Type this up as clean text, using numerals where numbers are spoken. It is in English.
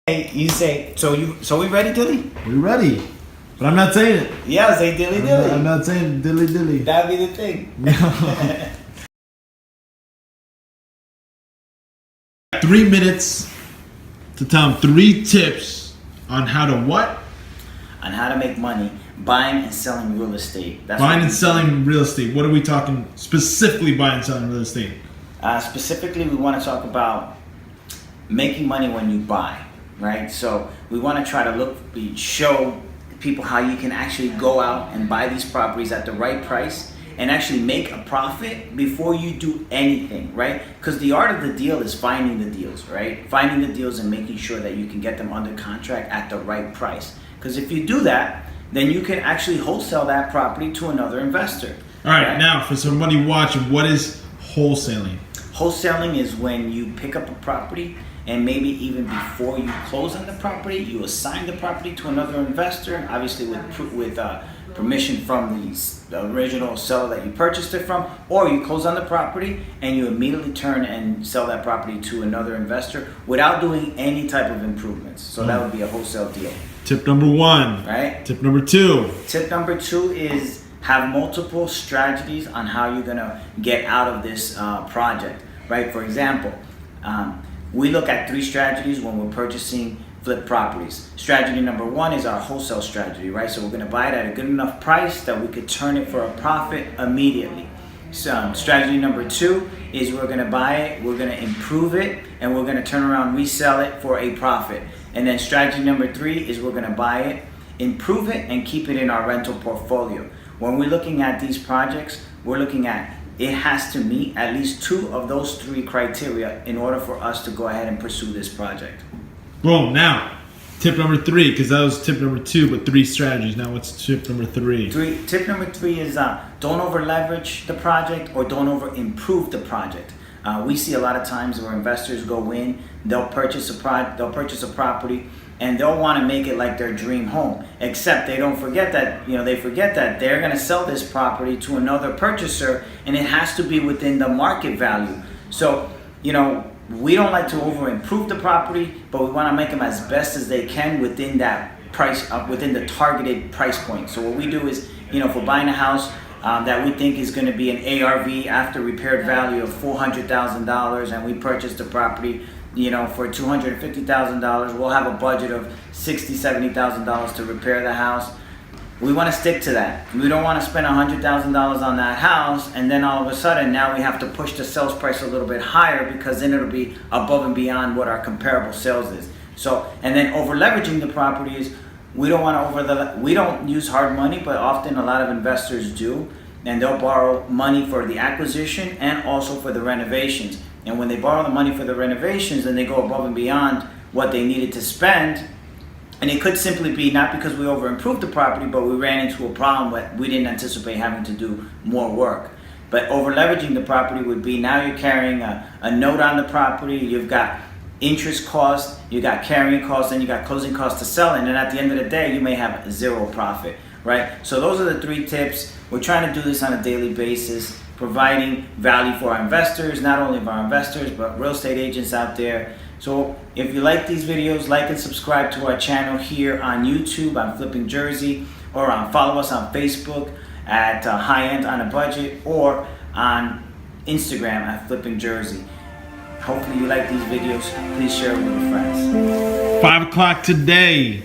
You say so. We ready, Dilly? We ready, but I'm not saying it. Yeah, say Dilly Dilly. I'm not saying dilly dilly. That'd be the thing. 3 minutes to tell them 3 tips on how to what? On how to make money buying and selling real estate. That's Buying what and selling real estate. What are we talking specifically? Buying and selling real estate. Specifically, we want to talk about making money when you buy, right? So we want to try to show people how you can actually go out and buy these properties at the right price and actually make a profit before you do anything, right? Because the art of the deal is finding the deals, right? Finding the deals and making sure that you can get them under contract at the right price. Because if you do that, then you can actually wholesale that property to another investor. All right, now for somebody watching, what is wholesaling? Wholesaling is when you pick up a property and maybe even before you close on the property, you assign the property to another investor, obviously with permission from the original seller that you purchased it from, or you close on the property and you immediately turn and sell that property to another investor without doing any type of improvements. So that would be a wholesale deal. Tip number 1. Right? Tip number 2. Tip number 2 is have multiple strategies on how you're gonna get out of this project, right? For example, we look at 3 strategies when we're purchasing flip properties. Strategy number 1 is our wholesale strategy, right? So we're gonna buy it at a good enough price that we could turn it for a profit immediately. So strategy number 2 is we're gonna buy it, we're gonna improve it, and we're gonna turn around, resell it for a profit. And then strategy number 3 is we're gonna buy it, improve it, and keep it in our rental portfolio. When we're looking at these projects, we're looking at it has to meet at least 2 of those 3 criteria in order for us to go ahead and pursue this project. Boom. Now, tip number 3, because that was tip number 2, but 3 strategies. Now, what's tip number 3? Tip number 3 is don't over leverage the project or don't over improve the project. We see a lot of times where investors go in, they'll purchase a property, and they'll want to make it like their dream home. Except they don't forget that they're going to sell this property to another purchaser, and it has to be within the market value. So, we don't like to over improve the property, but we want to make them as best as they can within that price, within the targeted price point. So what we do is, if we're buying a house that we think is going to be an ARV after repaired value of $400,000, and we purchased the property for $250,000, we'll have a budget of $60,000, $70,000 to repair the house. We want to stick to that. We don't want to spend $100,000 on that house, and then all of a sudden now we have to push the sales price a little bit higher, because then it'll be above and beyond what our comparable sales is. So, and then over leveraging the properties, we don't want to we don't use hard money, but often a lot of investors do, and they'll borrow money for the acquisition and also for the renovations. And when they borrow the money for the renovations, then they go above and beyond what they needed to spend. And it could simply be not because we over improved the property, but we ran into a problem that we didn't anticipate having to do more work. But over leveraging the property would be now you're carrying a note on the property, you've got interest costs, you got carrying costs, and you got closing costs to sell it. And at the end of the day, you may have 0 profit, right? So those are the 3 tips. We're trying to do this on a daily basis, providing value for our investors, not only of our investors, but real estate agents out there. So if you like these videos, like and subscribe to our channel here on YouTube on Flipping Jersey, or follow us on Facebook at High End on a Budget, or on Instagram at Flipping Jersey. Hopefully you like these videos. Please share it with your friends. 5 o'clock today.